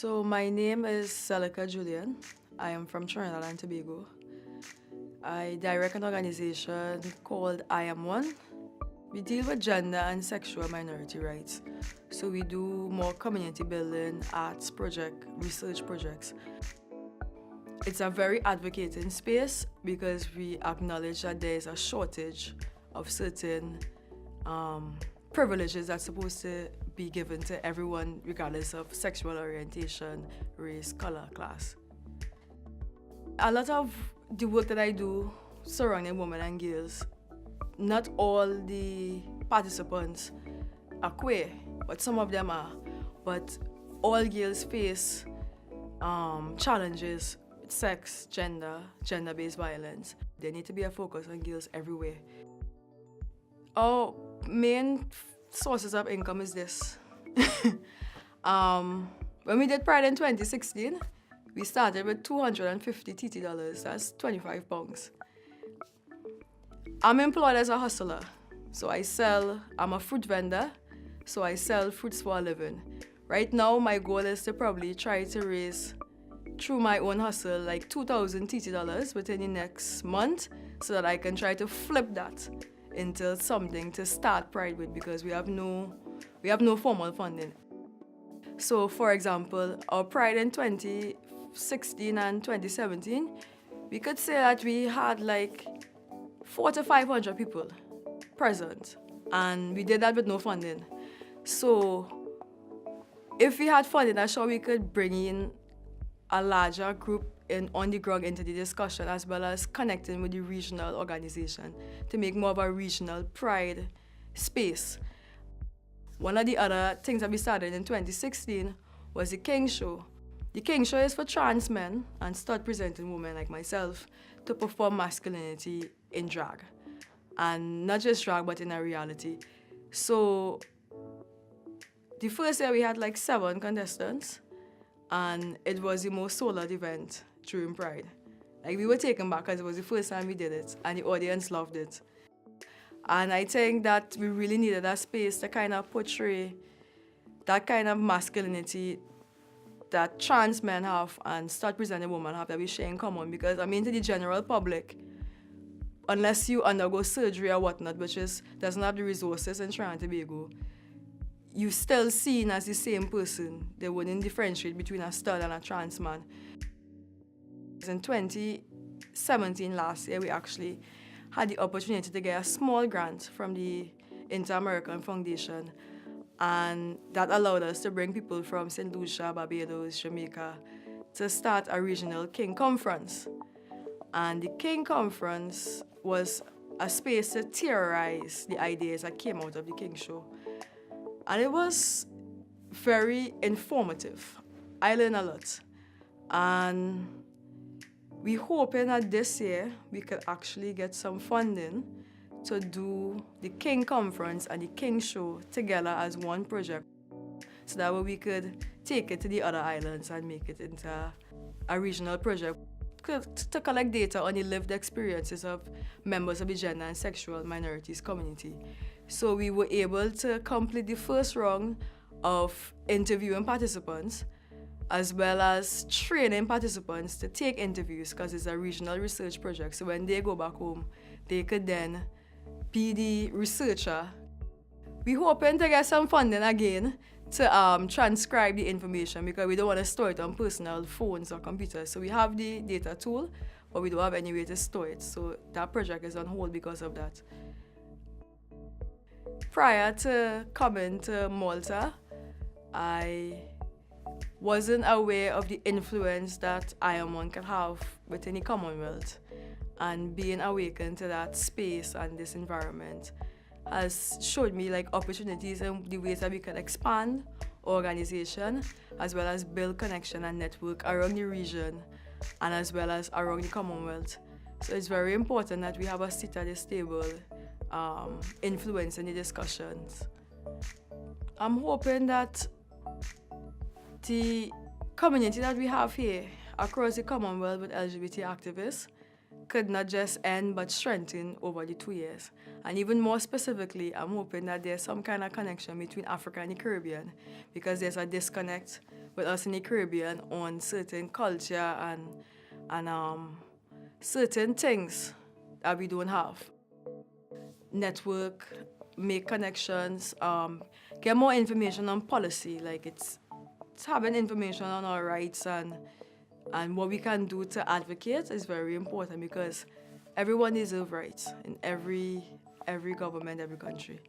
So my name is Zeleca Julien. I am from Trinidad and Tobago. I direct an organization called I Am One. We deal with gender and sexual minority rights. So we do more community building, arts project, research projects. It's a very advocating space because we acknowledge that there is a shortage of certain privileges that's supposed to be given to everyone regardless of sexual orientation, race, color, class. A lot of the work that I do surrounding women and girls, not all the participants are queer, but some of them are. But all girls face challenges with sex, gender-based violence. There need to be a focus on girls everywhere. Our main sources of income is this. When we did Pride in 2016, we started with $250 TT, that's 25 pounds. I'm employed as a hustler, so I'm a fruit vendor, so I sell fruits for a living. Right now, my goal is to probably try to raise, through my own hustle, like $2,000 TT within the next month, so that I can try to flip that into something to start Pride with, because we have no formal funding. So, for example, our Pride in 2016 and 2017, we could say that we had like 400 to 500 people present, and we did that with no funding. So, if we had funding, I'm sure we could bring in a larger group on the ground into the discussion, as well as connecting with the regional organization to make more of a regional Pride space. One of the other things that we started in 2016 was the King Show. The King Show is for trans men and stud presenting women like myself to perform masculinity in drag. And not just drag, but in a reality. So the first year we had like 7 contestants, and it was the most sold out event during Pride. Like, we were taken back because it was the first time we did it, and the audience loved it. And I think that we really needed a space to kind of portray that kind of masculinity that trans men have and stud presenting women have that we share in common. Because, I mean, to the general public, unless you undergo surgery or whatnot, which doesn't have the resources in Trinidad and Tobago, you're still seen as the same person. They wouldn't differentiate between a stud and a trans man. In 2017, last year, we actually had the opportunity to get a small grant from the Inter-American Foundation, and that allowed us to bring people from St. Lucia, Barbados, Jamaica, to start a regional King Conference. And the King Conference was a space to theorize the ideas that came out of the King Show. And it was very informative. I learned a lot. And we're hoping that this year we could actually get some funding to do the King Conference and the King Show together as one project, so that way we could take it to the other islands and make it into a regional project to collect data on the lived experiences of members of the gender and sexual minorities community. So we were able to complete the first round of interviewing participants, as well as training participants to take interviews, because it's a regional research project. So when they go back home, they could then be the researcher. We're hoping to get some funding again to transcribe the information, because we don't want to store it on personal phones or computers. So we have the data tool, but we don't have any way to store it. So that project is on hold because of that. Prior to coming to Malta, I wasn't aware of the influence that I Am One can have within the Commonwealth, and being awakened to that space and this environment has showed me like opportunities and the ways that we can expand our organization, as well as build connection and network around the region and as well as around the Commonwealth. So it's very important that we have a seat at this table, influence in the discussions. I'm hoping that the community that we have here across the Commonwealth with LGBT activists could not just end but strengthen over the 2 years. And even more specifically, I'm hoping that there's some kind of connection between Africa and the Caribbean, because there's a disconnect with us in the Caribbean on certain culture and certain things that we don't have. Network, make connections, get more information on policy. Like it's having information on our rights and what we can do to advocate is very important, because everyone deserves rights in every government, every country.